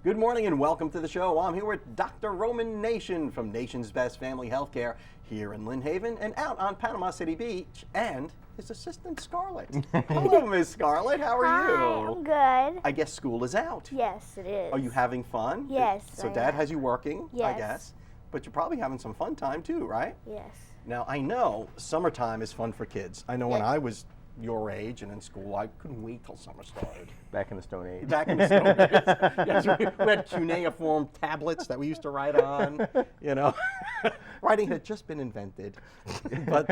Good morning and welcome to the show. I'm here with Dr. Roman Nation from Nation's Best Family Healthcare here in Lynn Haven and out on Panama City Beach, and his assistant Scarlett. Hello, Miss Scarlett. How are you? Hi, I'm good. I guess school is out. Yes, it is. Are you having fun? Yes. So I Dad am. has you working, I Yes. guess. But you're probably having some fun time too, right? Yes. Now, I know summertime is fun for kids. I know when Yes. I was your age and in school, I couldn't wait till summer started. Back in the Stone Age. Back in the Stone Age. Yes, we had cuneiform tablets that we used to write on, you know. Writing had just been invented. But,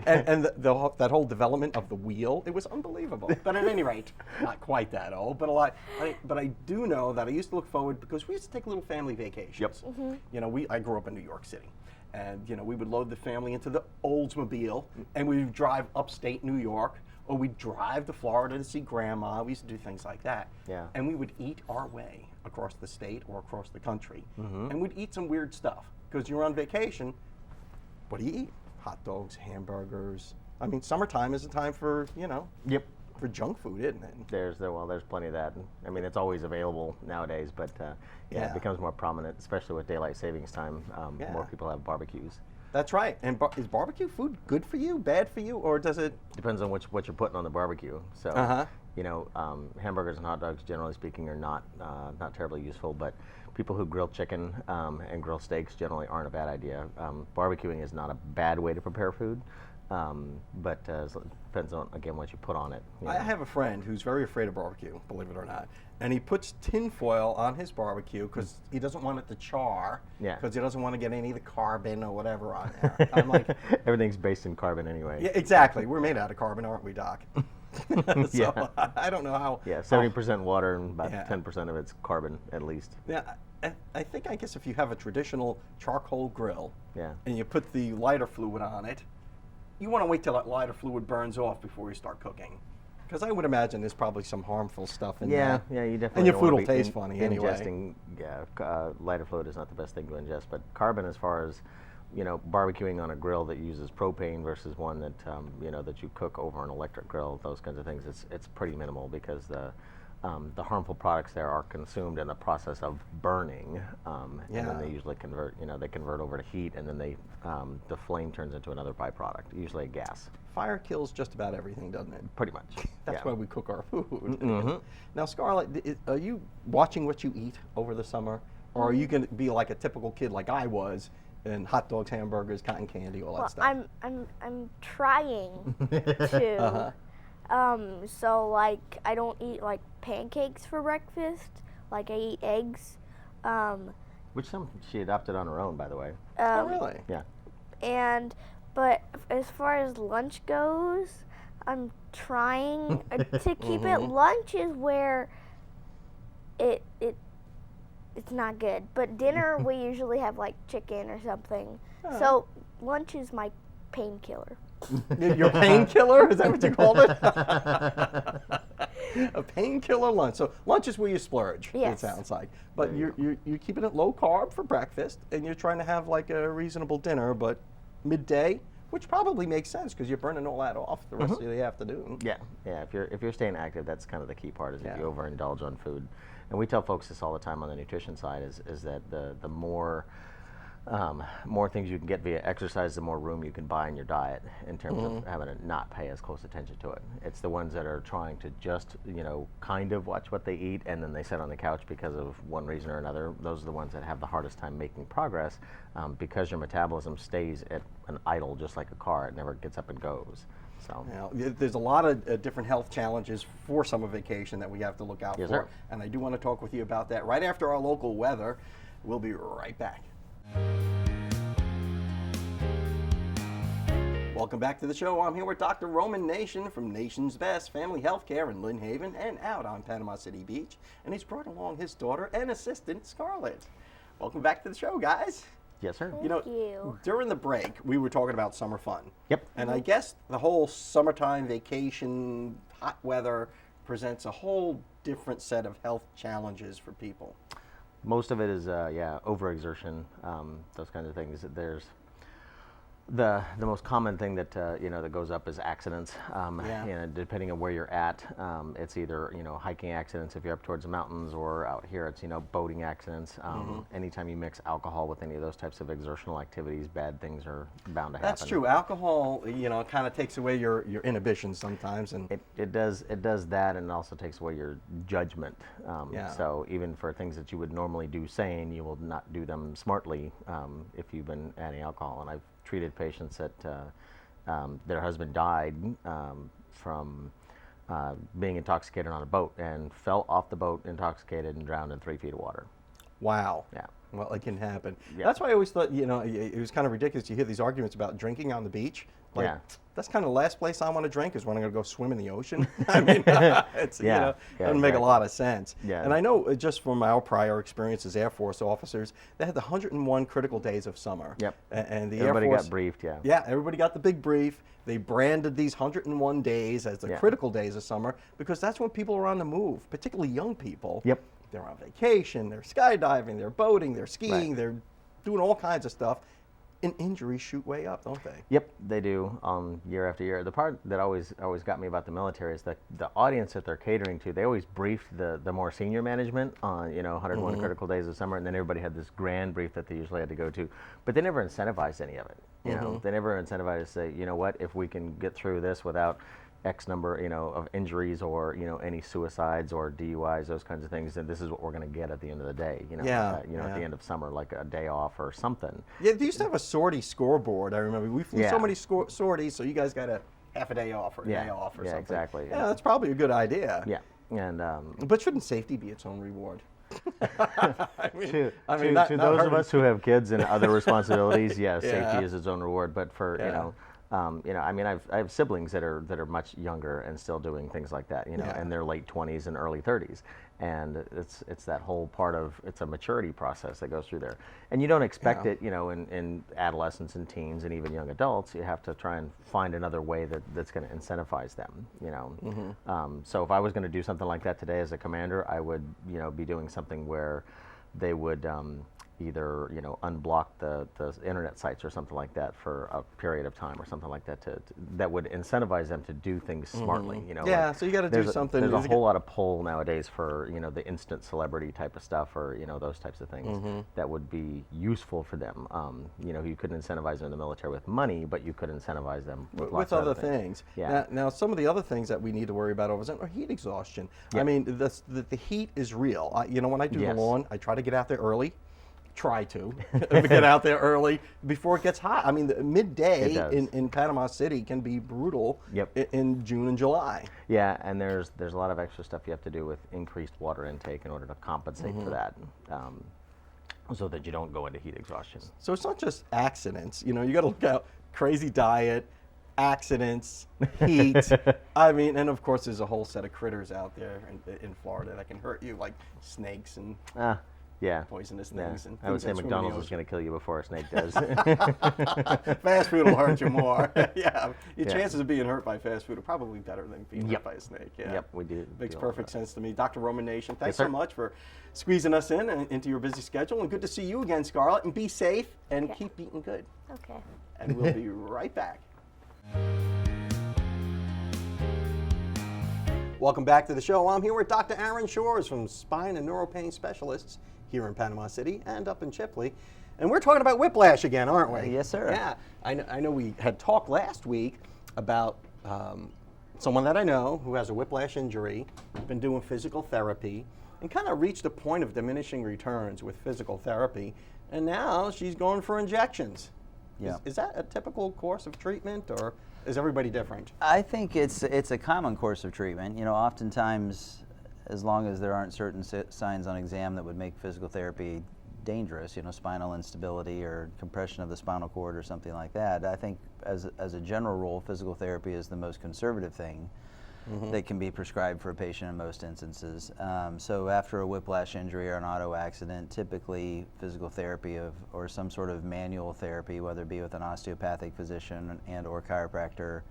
and that whole development of the wheel, it was unbelievable. But at any rate, not quite that old, but but I do know that I used to look forward, because we used to take little family vacations. Yep. Mm-hmm. You know, I grew up in New York City. And, you know, we would load the family into the Oldsmobile, and we would drive upstate New York, or we'd drive to Florida to see Grandma. We used to do things like that. Yeah. And we would eat our way across the state or across the country. And we'd eat some weird stuff. Because you're on vacation, what do you eat? Hot dogs, hamburgers. I mean, summertime is a time for, you know, Yep. for junk food, isn't it? There's plenty of that. I mean, it's always available nowadays, but Yeah. it becomes more prominent, especially with daylight savings time. Yeah. More people have barbecues. That's right. And is barbecue food good for you, bad for you, or does it? Depends on what you're putting on the barbecue. So, you know, hamburgers and hot dogs, generally speaking, are not terribly useful. But people who grill chicken and grill steaks generally aren't a bad idea. Barbecuing is not a bad way to prepare food, but it depends on, again, what you put on it. You I know. have a friend who's very afraid of barbecue, believe it or not. And he puts tin foil on his barbecue because he doesn't want it to char, Yeah. because he doesn't want to get any of the carbon or whatever on there. I'm like, Everything's based in carbon anyway. yeah, exactly. We're made out of carbon, aren't we, Doc? So Yeah. I don't know how. Yeah, 70% water and about Yeah. 10% of it's carbon at least. Yeah, I guess if you have a traditional charcoal grill, Yeah. and you put the lighter fluid on it, you want to wait till that lighter fluid burns off before you start cooking. Because I would imagine there's probably some harmful stuff in there. Yeah, you definitely. And your don't food wanna will be taste funny anyway. Ingesting, lighter fluid is not the best thing to ingest. But carbon, as far as, you know, barbecuing on a grill that uses propane versus one that you know, that you cook over an electric grill, those kinds of things, it's pretty minimal, because the harmful products there are consumed in the process of burning, and then they usually convert. You know, they convert over to heat, and then the flame turns into another byproduct, usually a gas. Fire kills just about everything, doesn't it? Pretty much. That's yeah. why we cook our food. Mhm. Now, Scarlett, are you watching what you eat over the summer? Or are you going to be like a typical kid like I was, and hot dogs, hamburgers, cotton candy, all that Well, stuff? I'm trying to. So like I don't eat like pancakes for breakfast. Like I eat eggs. Which she adopted on her own, by the way. Oh, really? Yeah. But as far as lunch goes, I'm trying to keep it. Lunch is where it's not good. But dinner we usually have like chicken or something. So lunch is my painkiller. Your painkiller? Is that what you called it? A painkiller lunch. So lunch is where you splurge, Yes. it sounds like. But you're keeping it low carb for breakfast, and you're trying to have like a reasonable dinner, but midday, which probably makes sense because you're burning all that off the rest of the afternoon. Yeah, yeah. If you're staying active, that's kind of the key part. Is if you overindulge on food, and we tell folks this all the time on the nutrition side, is that the more things you can get via exercise, the more room you can buy in your diet in terms of having to not pay as close attention to it. It's the ones that are trying to just, you know, kind of watch what they eat, and then they sit on the couch because of one reason or another. Those are the ones that have the hardest time making progress, because your metabolism stays at an idle, just like a car. It never gets up and goes. So Now, there's a lot of different health challenges for summer vacation that we have to look out Yes, for. sir. And I do want to talk with you about that right after our local weather. We'll be right back. Welcome back to the show. I'm here with Dr. Roman Nation from Nation's Best Family Healthcare in Lynn Haven and out on Panama City Beach. And he's brought along his daughter and assistant, Scarlett. Welcome back to the show, guys. yes, sir. You know, Thank you. during the break, we were talking about summer fun. Yep. And I guess the whole summertime vacation, hot weather, presents a whole different set of health challenges for people. Most of it is overexertion, those kinds of things. There's The most common thing that that goes up is accidents. Yeah. Depending on where you're at, it's either hiking accidents if you're up towards the mountains, or out here it's boating accidents. Anytime you mix alcohol with any of those types of exertional activities, bad things are bound to happen. That's true. Alcohol, kind of takes away your inhibitions sometimes, and it does that, and it also takes away your judgment. Yeah. So even for things that you would normally do sane, you will not do them smartly if you've been adding alcohol. And I've treated patients that their husband died from being intoxicated on a boat, and fell off the boat intoxicated and drowned in 3 feet of water. wow. Yeah. Well, it can happen. Yeah. That's why I always thought, it was kind of ridiculous. You hear these arguments about drinking on the beach. Like, Yeah. that's kind of the last place I want to drink is when I'm going to go swim in the ocean. I mean, it's, Yeah, doesn't make a exactly. lot of sense. Yeah. And I know just from our prior experience as Air Force officers, they had the 101 critical days of summer. Yep. And the Everybody Air Force got briefed, yeah. Yeah, everybody got the big brief. They branded these 101 days as the Yeah. critical days of summer because that's when people are on the move, particularly young people. Yep. They're on vacation, they're skydiving, they're boating, they're skiing, Right. they're doing all kinds of stuff. And injuries shoot way up, don't they? Yep, they do, year after year. The part that always got me about the military is that the audience that they're catering to, they always briefed the more senior management on 101 critical days of summer, and then everybody had this grand brief that they usually had to go to, but they never incentivized any of it. They never incentivized to say, you know what, if we can get through this without X number, of injuries or any suicides or DUIs, those kinds of things, then this is what we're going to get at the end of the day. At the end of summer, like a day off or something. Yeah, they used to have a sortie scoreboard. I remember we flew so Yeah. many sorties, so you guys got a half a day off or a Yeah. day off or Yeah, something. exactly. Yeah, that's probably a good idea. Yeah, and But shouldn't safety be its own reward? I mean, to not those of hurting. us who have kids and other responsibilities, yes, Yeah. safety is its own reward. But for Yeah. I mean, I have siblings that are much younger and still doing things like that, Yeah. in their late 20s and early 30s, and it's that whole part of it's a maturity process that goes through there, and you don't expect Yeah. it, in adolescents and teens and even young adults. You have to try and find another way that's going to incentivize them, So if I was going to do something like that today as a commander, I would, be doing something where they would either unblock the internet sites or something like that for a period of time or something like that that would incentivize them to do things smartly. Yeah, so you got to do something. There's a whole lot of pull nowadays for the instant celebrity type of stuff or those types of things that would be useful for them. You couldn't incentivize them in the military with money, but you could incentivize them with lots of other things. Yeah. Now, some of the other things that we need to worry about are heat exhaustion. Yeah. I mean, the heat is real. When I do Yes. the lawn, I try to get out there early. Try to get out there early before it gets hot. I mean, the midday It does. in Panama City can be brutal Yep. in June and July. Yeah, and there's a lot of extra stuff you have to do with increased water intake in order to compensate for that, so that you don't go into heat exhaustion. So it's not just accidents. You got to look out crazy diet, accidents, heat. I mean, and of course, there's a whole set of critters out there in Florida that can hurt you, like snakes and Yeah. poisonous Yeah. things. And I would things say that swim in the McDonald's is ocean. going to kill you before a snake does. Fast food will hurt you more. Yeah, your Yeah. chances of being hurt by fast food are probably better than being Yep. hurt by a snake. Yeah. Yep, we do. Makes do all perfect that. sense to me. Dr. Roman Nation, thanks sir. so much for squeezing us into your busy schedule. And good to see you again, Scarlett. And be safe and Okay. keep eating good. Okay. And we'll be right back. Welcome back to the show. I'm here with Dr. Aaron Shores from Spine and Neuropain Specialists here in Panama City and up in Chipley. And we're talking about whiplash again, aren't we? Yes, sir. Yeah. I know we had talked last week about someone that I know who has a whiplash injury, been doing physical therapy, and kind of reached a point of diminishing returns with physical therapy. And now she's going for injections. Yeah. Is that a typical course of treatment, or is everybody different? I think it's a common course of treatment. Oftentimes, as long as there aren't certain signs on exam that would make physical therapy dangerous, spinal instability or compression of the spinal cord or something like that, I think as a general rule, physical therapy is the most conservative thing that can be prescribed for a patient in most instances. So after a whiplash injury or an auto accident, typically physical therapy or some sort of manual therapy, whether it be with an osteopathic physician and or chiropractor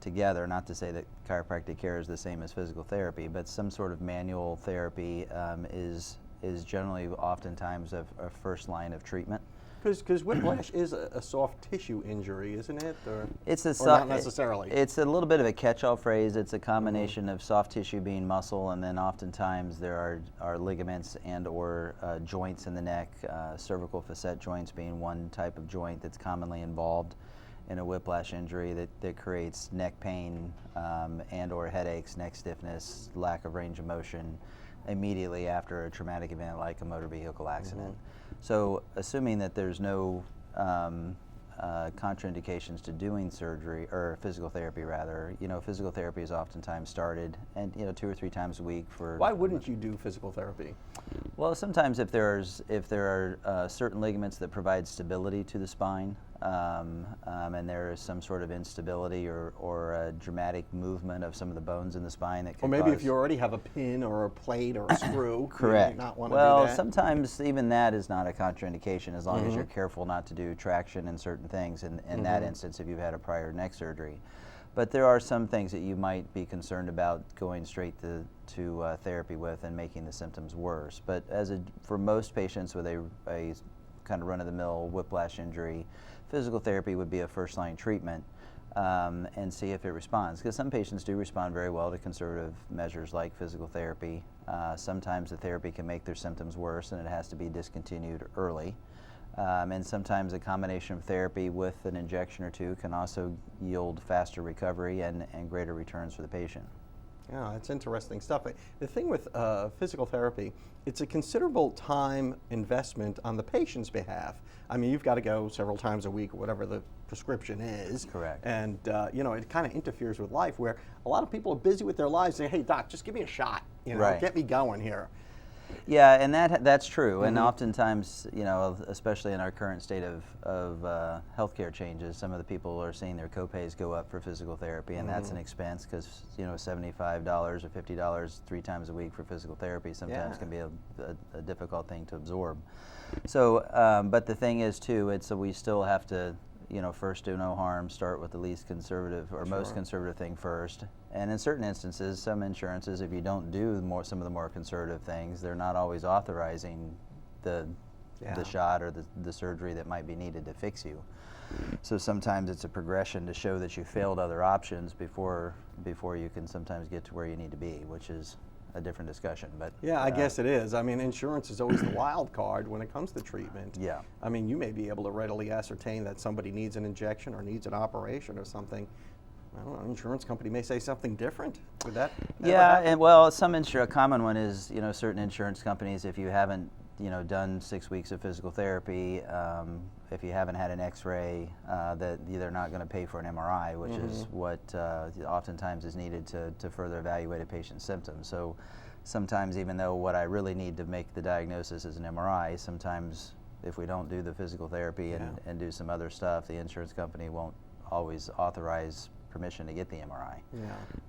together, not to say that chiropractic care is the same as physical therapy, but some sort of manual therapy is generally oftentimes a first line of treatment. Because whiplash is a soft tissue injury, isn't it? Or Or not necessarily. It's a little bit of a catch-all phrase. It's a combination of soft tissue being muscle, and then oftentimes there are ligaments and or joints in the neck, cervical facet joints being one type of joint that's commonly involved in a whiplash injury that creates neck pain and or headaches, neck stiffness, lack of range of motion immediately after a traumatic event like a motor vehicle accident. So assuming that there's no contraindications to doing surgery or physical therapy rather, physical therapy is oftentimes started and 2 or 3 times a week for. Why wouldn't you do physical therapy? Well, sometimes if there are certain ligaments that provide stability to the spine, and there is some sort of instability or a dramatic movement of some of the bones in the spine that can Or maybe cause. if you already have a pin or a plate or a screw, Correct. you might not want to Well, do that. sometimes even that is not a contraindication as long as you're careful not to do traction and certain things in that instance if you've had a prior neck surgery. But there are some things that you might be concerned about going straight to therapy with and making the symptoms worse. But for most patients with a kind of run-of-the-mill whiplash injury, physical therapy would be a first-line treatment and see if it responds. Because some patients do respond very well to conservative measures like physical therapy. Sometimes the therapy can make their symptoms worse and it has to be discontinued early. And sometimes a combination of therapy with an injection or two can also yield faster recovery and greater returns for the patient. Yeah, that's interesting stuff. The thing with physical therapy, it's a considerable time investment on the patient's behalf. I mean, you've got to go several times a week, or whatever the prescription is. Correct. And, it kind of interferes with life where a lot of people are busy with their lives saying, hey, doc, just give me a shot, Right. get me going here. Yeah, and that's true. And oftentimes, especially in our current state of healthcare changes, some of the people are seeing their copays go up for physical therapy, and that's an expense because $75 or $50 3 times a week for physical therapy sometimes can be a difficult thing to absorb. So, but the thing is too, we still have to first do no harm, start with the least conservative or most conservative thing first. And in certain instances, some insurances, if you don't do some of the more conservative things, they're not always authorizing the shot or the surgery that might be needed to fix you. So sometimes it's a progression to show that you failed other options before you can sometimes get to where you need to be, which is a different discussion. But Yeah, I guess it is. I mean, insurance is always the wild card when it comes to treatment. Yeah. I mean, you may be able to readily ascertain that somebody needs an injection or needs an operation or something. I don't know, an insurance company may say something different. Would that ever happen? And well, a common one is, certain insurance companies, if you haven't, done 6 weeks of physical therapy, if you haven't had an x-ray, that they're not going to pay for an MRI, which is what oftentimes is needed to further evaluate a patient's symptoms. So sometimes, even though what I really need to make the diagnosis is an MRI, sometimes if we don't do the physical therapy and do some other stuff, the insurance company won't always authorize permission to get the MRI,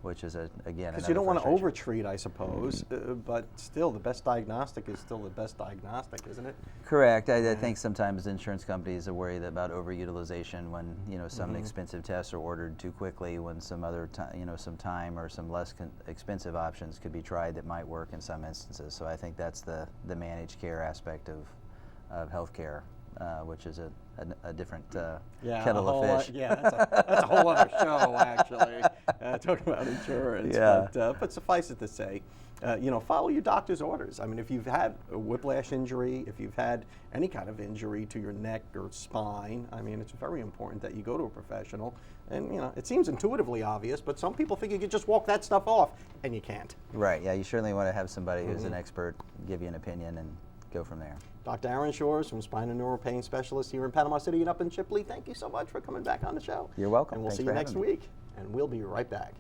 which is again because you don't want to overtreat, I suppose, but still the best diagnostic is still the best diagnostic, isn't it? Correct. I think sometimes insurance companies are worried about overutilization when some expensive tests are ordered too quickly, when some other some time or some less expensive options could be tried that might work in some instances. So I think that's the managed care aspect of healthcare, which is a different kettle of fish. That's a whole other show, actually, talking about insurance. Yeah. But suffice it to say, follow your doctor's orders. I mean, if you've had a whiplash injury, if you've had any kind of injury to your neck or spine, I mean, it's very important that you go to a professional. And, it seems intuitively obvious, but some people think you can just walk that stuff off, and you can't. Right, yeah, you certainly want to have somebody who's an expert give you an opinion and go from there. Dr. Aaron Shores from Spine and Neural Pain Specialist here in Panama City and up in Chipley. Thank you so much for coming back on the show. You're welcome. And we'll Thanks see you for next having me. week. And we'll be right back.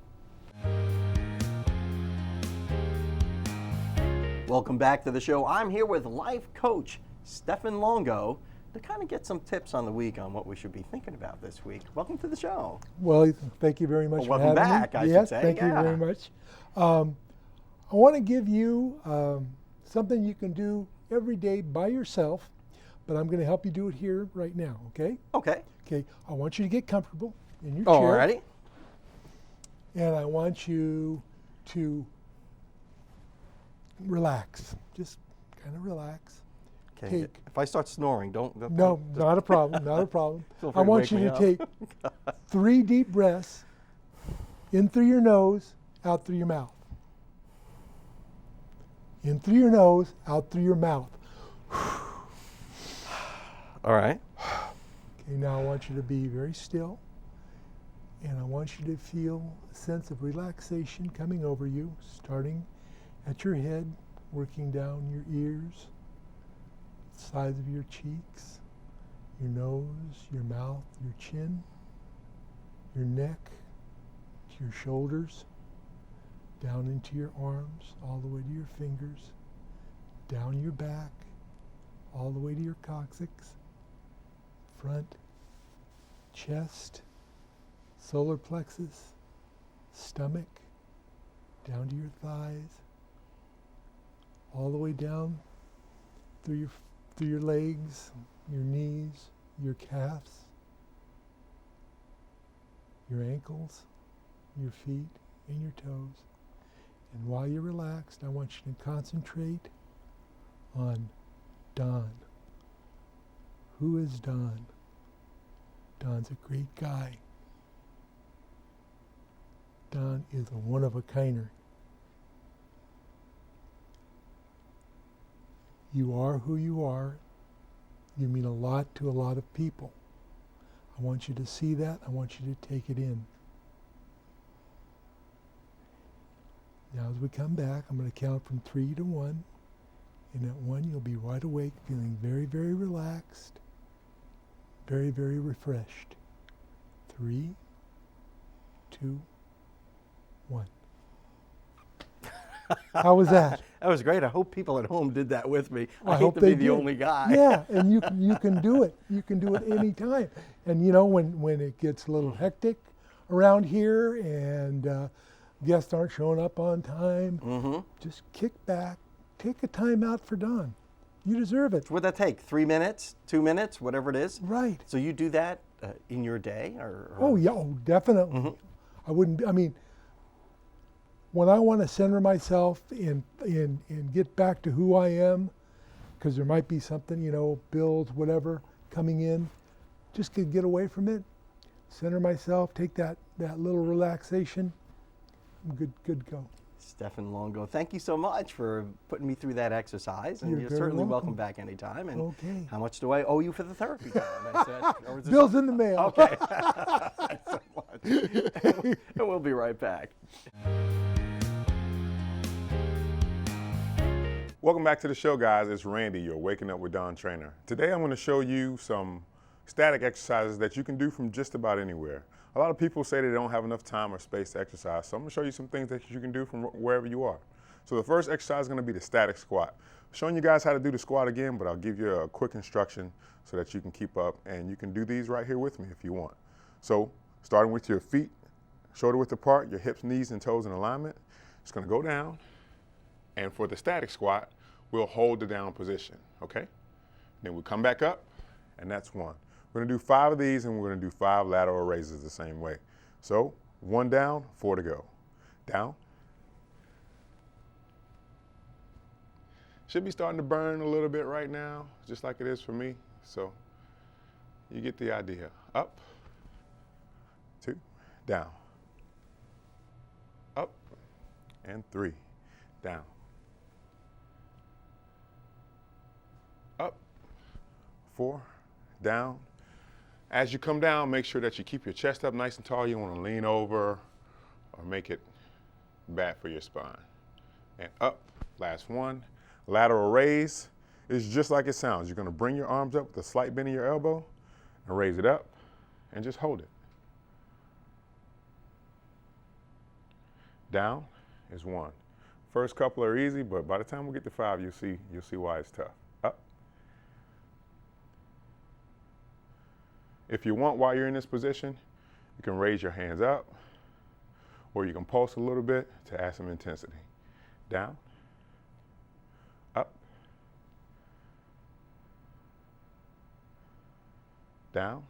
Welcome back to the show. I'm here with life coach Stefan Longo to kind of get some tips on the week on what we should be thinking about this week. Welcome to the show. Well, thank you very much for welcome having back, me. I Yes, should say. thank you very much. I want to give you something you can do every day by yourself, but I'm going to help you do it here right now, okay? Okay. Okay, I want you to get comfortable in your All chair. righty. And I want you to relax. Just kind of relax. Okay. take. If I start snoring, don't. No, not a problem, not a problem. Feel free I to want wake you me to up. take 3 deep breaths, in through your nose, out through your mouth. In through your nose, out through your mouth. All right. Okay, now I want you to be very still, and I want you to feel a sense of relaxation coming over you, starting at your head, working down your ears, sides of your cheeks, your nose, your mouth, your chin, your neck, to your shoulders, down into your arms, all the way to your fingers, down your back, all the way to your coccyx, front, chest, solar plexus, stomach, down to your thighs, all the way down through your legs, your knees, your calves, your ankles, your feet, and your toes. And while you're relaxed, I want you to concentrate on Don. Who is Don? Don's a great guy. Don is a one-of-a-kinder. You are who you are. You mean a lot to a lot of people. I want you to see that. I want you to take it in. Now as we come back, I'm going to count from 3 to 1. And at 1, you'll be wide awake, feeling very, very relaxed, very, very refreshed. 3, 2, 1. How was that? That was great. I hope people at home did that with me. I hate hope to they be the did. only guy. Yeah, and you can do it. You can do it anytime. And you know, when it gets a little hectic around here and guests aren't showing up on time, just kick back, take a time out for Don. You deserve it. What'd that take? 3 minutes, 2 minutes, whatever it is? Right. So you do that in your day? Or? Oh, yeah, oh, definitely. I wouldn't, I mean, when I want to center myself and get back to who I am, because there might be something, you know, bills, whatever, coming in, just to get away from it, center myself, take that little relaxation, I'm good to go. Stephen Longo, thank you so much for putting me through that exercise, and You're you're certainly very welcome welcome. back anytime. And Okay. how much do I owe you for the therapy time? I said, or is there Bill's some- in the mail. Okay. Thanks so much. And we'll be right back. Welcome back to the show, guys. It's Randy, your Waking Up with Don trainer. Today I'm going to show you some static exercises that you can do from just about anywhere. A lot of people say they don't have enough time or space to exercise, so I'm going to show you some things that you can do from wherever you are. So the first exercise is going to be the static squat. I'm showing you guys how to do the squat again, but I'll give you a quick instruction so that you can keep up, and you can do these right here with me if you want. So starting with your feet shoulder width apart, your hips, knees, and toes in alignment, it's going to go down. And for the static squat, we'll hold the down position, okay? Then we'll come back up, and that's 1. We're gonna do 5 of these, and we're gonna do 5 lateral raises the same way. So 1 down, 4 to go. Down. Should be starting to burn a little bit right now, just like it is for me. So you get the idea. Up, 2, down. Up, and 3, down. Up, 4, down. As you come down, make sure that you keep your chest up nice and tall. You don't want to lean over or make it bad for your spine. And up, last 1. Lateral raise is just like it sounds. You're going to bring your arms up with a slight bend in your elbow and raise it up and just hold it. Down is 1. First couple are easy, but by the time we get to 5, you'll see why it's tough. Up. If you want, while you're in this position, you can raise your hands up, or you can pulse a little bit to add some intensity. Down, up, down.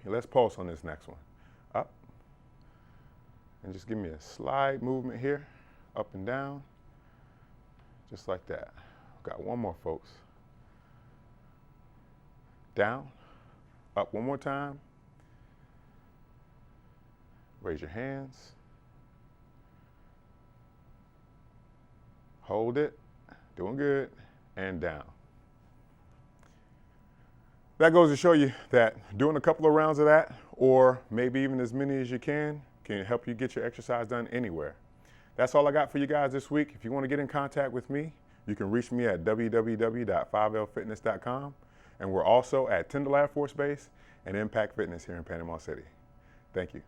Okay, let's pulse on this next one. Up, and just give me a slight movement here, up and down, just like that. Got 1 more, folks. down, up one more time. Raise your hands. Hold it, doing good, and down. That goes to show you that doing a couple of rounds of that, or maybe even as many as you can help you get your exercise done anywhere. That's all I got for you guys this week. If you want to get in contact with me, you can reach me at www.5lfitness.com. And we're also at Tyndall Air Force Base and Impact Fitness here in Panama City. Thank you.